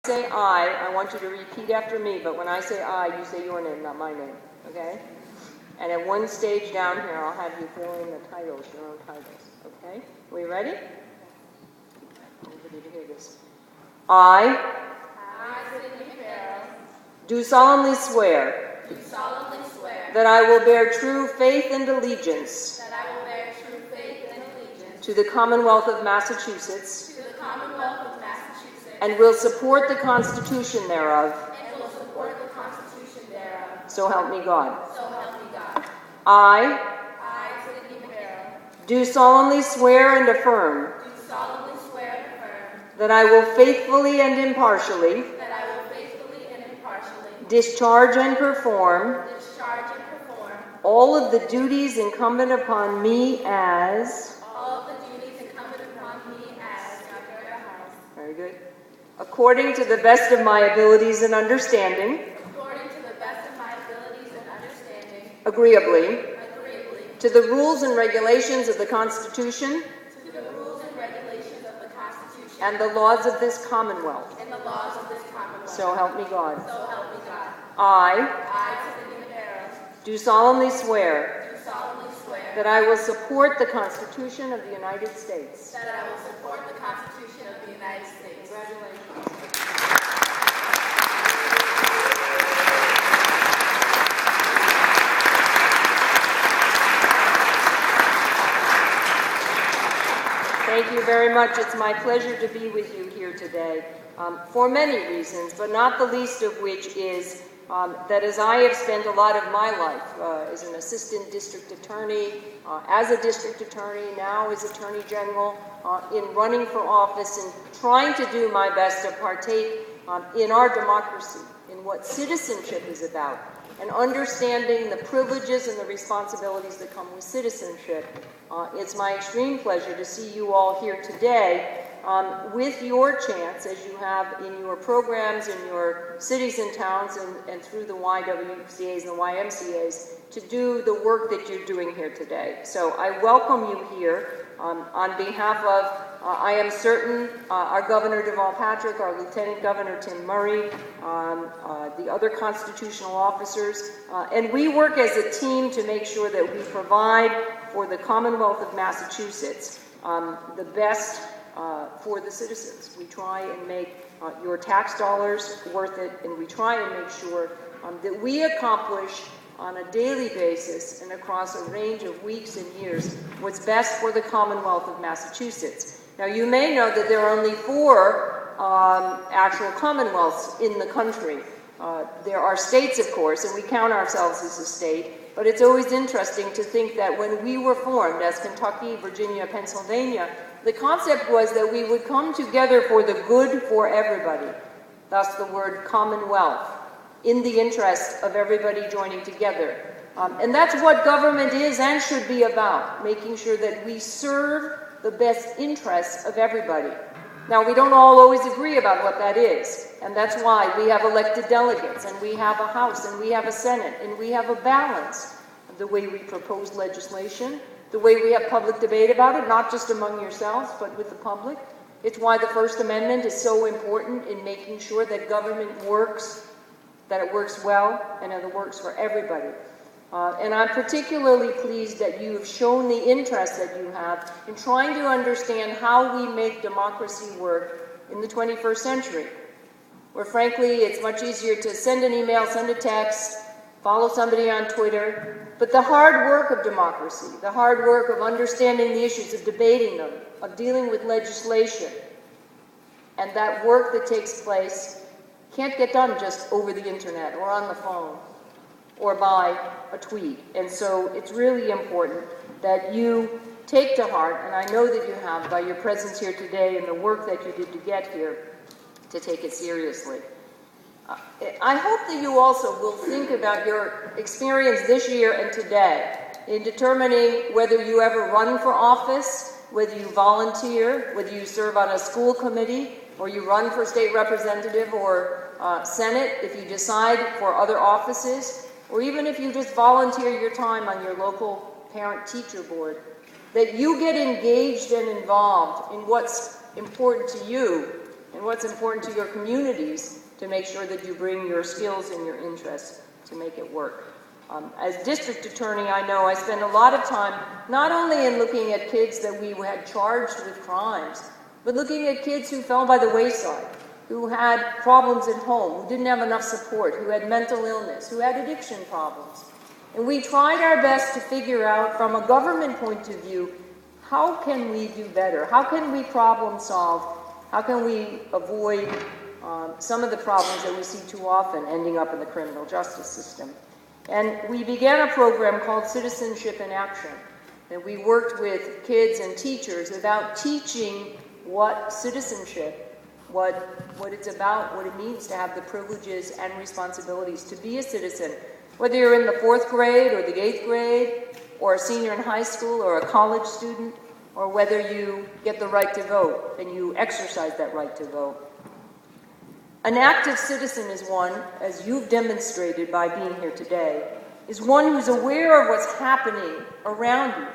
say I want you to repeat after me, but when I say I, you say your name, not my name, okay? And at one stage down here, I'll have you fill in the titles, your own titles, okay? Are you ready? Everybody to hear this. I, Sydney Farrell, do solemnly swear that I will bear true faith and allegiance to the Commonwealth of Massachusetts and will support the Constitution thereof. So help me God. I, Sydney Farrell, do solemnly swear and affirm that I will faithfully and impartially discharge and perform all of the duties incumbent upon me as very good, according to the best of my abilities and understanding, agreeably to the rules and regulations of the Constitution and the laws of this Commonwealth. So help me God. I do solemnly swear that I will support the Constitution of the United States. Congratulations. Thank you very much. It's my pleasure to be with you here today for many reasons, but not the least of which is that as I have spent a lot of my life as an assistant district attorney, as a district attorney, now as attorney general, in running for office and trying to do my best to partake in our democracy, in what citizenship is about, and understanding the privileges and the responsibilities that come with citizenship. It's my extreme pleasure to see you all here today with your chance, as you have in your programs in your cities and towns and through the YWCAs and the YMCAs, to do the work that you're doing here today. So I welcome you here on behalf of, I am certain, our Governor Deval Patrick, our Lieutenant Governor Tim Murray, the other constitutional officers, and we work as a team to make sure that we provide for the Commonwealth of Massachusetts the best for the citizens. We try and make your tax dollars worth it, and we try and make sure that we accomplish on a daily basis and across a range of weeks and years what's best for the Commonwealth of Massachusetts. Now, you may know that there are only 4 actual commonwealths in the country. There are states, of course, and we count ourselves as a state, but it's always interesting to think that when we were formed as Kentucky, Virginia, Pennsylvania, the concept was that we would come together for the good for everybody, thus the word commonwealth, in the interest of everybody joining together. And that's what government is and should be about, making sure that we serve the best interests of everybody. Now, we don't all always agree about what that is, and that's why we have elected delegates, and we have a House, and we have a Senate, and we have a balance of the way we propose legislation, the way we have public debate about it, not just among yourselves, but with the public. It's why the First Amendment is so important in making sure that government works, that it works well, and that it works for everybody. And I'm particularly pleased that you have shown the interest that you have in trying to understand how we make democracy work in the 21st century, where frankly it's much easier to send an email, send a text, follow somebody on Twitter, but the hard work of democracy, the hard work of understanding the issues, of debating them, of dealing with legislation, and that work that takes place can't get done just over the internet or on the phone or by a tweet. And so it's really important that you take to heart, and I know that you have by your presence here today and the work that you did to get here, to take it seriously. I hope that you also will think about your experience this year and today in determining whether you ever run for office, whether you volunteer, whether you serve on a school committee, or you run for state representative or Senate, if you decide for other offices, or even if you just volunteer your time on your local parent-teacher board, that you get engaged and involved in what's important to you and what's important to your communities to make sure that you bring your skills and your interests to make it work. As district attorney, I know I spend a lot of time not only in looking at kids that we had charged with crimes, but looking at kids who fell by the wayside, who had problems at home, who didn't have enough support, who had mental illness, who had addiction problems. And we tried our best to figure out, from a government point of view, how can we do better? How can we problem solve? How can we avoid some of the problems that we see too often ending up in the criminal justice system? And we began a program called Citizenship in Action. And we worked with kids and teachers about teaching what citizenship, what it's about, what it means to have the privileges and responsibilities to be a citizen. Whether you're in the 4th grade or the 8th grade, or a senior in high school or a college student, or whether you get the right to vote and you exercise that right to vote. An active citizen is one, as you've demonstrated by being here today, is one who's aware of what's happening around you,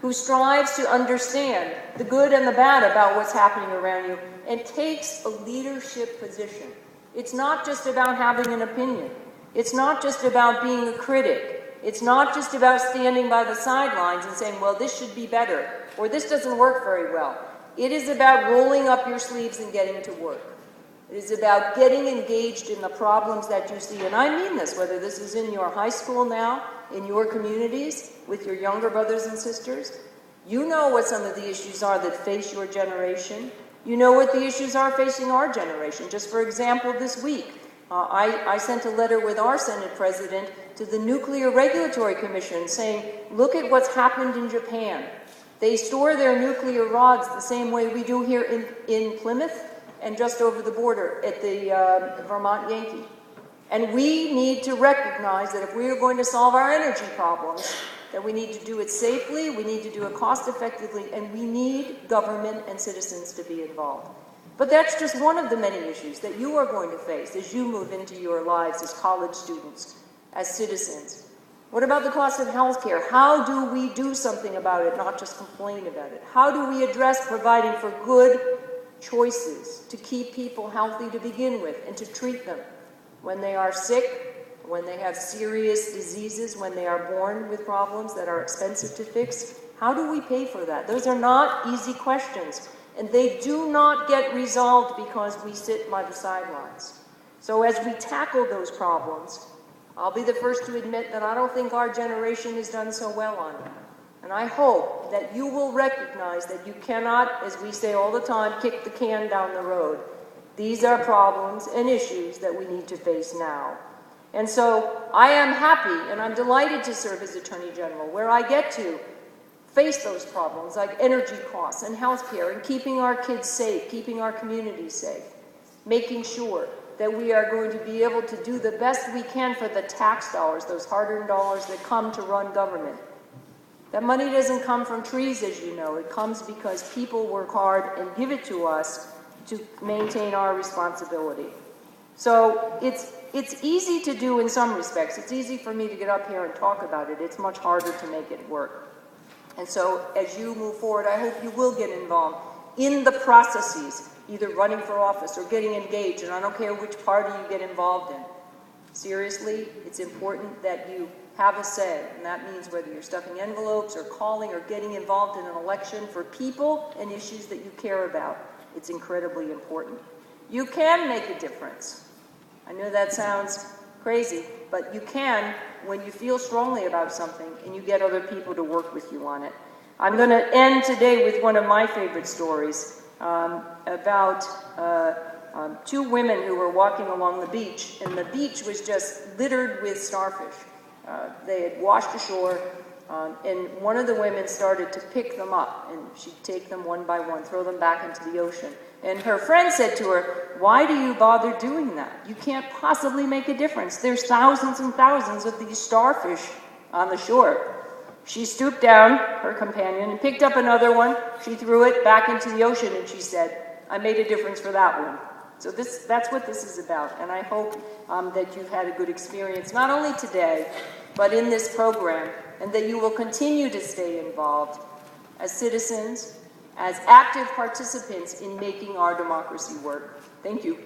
who strives to understand the good and the bad about what's happening around you, and takes a leadership position. It's not just about having an opinion. It's not just about being a critic. It's not just about standing by the sidelines and saying, well, this should be better, or this doesn't work very well. It is about rolling up your sleeves and getting to work. It is about getting engaged in the problems that you see. And I mean this, whether this is in your high school now, in your communities, with your younger brothers and sisters. You know what some of the issues are that face your generation. You know what the issues are facing our generation. Just for example, this week, I sent a letter with our Senate President to the Nuclear Regulatory Commission saying, look at what's happened in Japan. They store their nuclear rods the same way we do here in Plymouth and just over the border at the Vermont Yankee. And we need to recognize that if we are going to solve our energy problems, that we need to do it safely, we need to do it cost effectively, and we need government and citizens to be involved. But that's just one of the many issues that you are going to face as you move into your lives as college students, as citizens. What about the cost of health care? How do we do something about it, not just complain about it? How do we address providing for good choices to keep people healthy to begin with and to treat them when they are sick, when they have serious diseases, when they are born with problems that are expensive to fix? How do we pay for that? Those are not easy questions, and they do not get resolved because we sit by the sidelines. So as we tackle those problems, I'll be the first to admit that I don't think our generation has done so well on it. And I hope that you will recognize that you cannot, as we say all the time, kick the can down the road. These are problems and issues that we need to face now. And so I am happy and I'm delighted to serve as Attorney General, where I get to face those problems like energy costs and health care and keeping our kids safe, keeping our communities safe, making sure that we are going to be able to do the best we can for the tax dollars, those hard-earned dollars that come to run government. That money doesn't come from trees, as you know. It comes because people work hard and give it to us to maintain our responsibility. So it's easy to do in some respects. It's easy for me to get up here and talk about it. It's much harder to make it work. And so as you move forward, I hope you will get involved in the processes, either running for office or getting engaged, and I don't care which party you get involved in. Seriously, it's important that you have a say, and that means whether you're stuffing envelopes or calling or getting involved in an election for people and issues that you care about. It's incredibly important. You can make a difference. I know that sounds crazy, but you can when you feel strongly about something and you get other people to work with you on it. I'm going to end today with one of my favorite stories about two women who were walking along the beach, and the beach was just littered with starfish. They had washed ashore, and one of the women started to pick them up, and she'd take them one by one, throw them back into the ocean. And her friend said to her, "Why do you bother doing that? You can't possibly make a difference. There's thousands and thousands of these starfish on the shore." She stooped down, her companion, and picked up another one. She threw it back into the ocean, and she said, "I made a difference for that one." So that's what this is about, and I hope that you've had a good experience, not only today, but in this program, and that you will continue to stay involved as citizens, as active participants in making our democracy work. Thank you.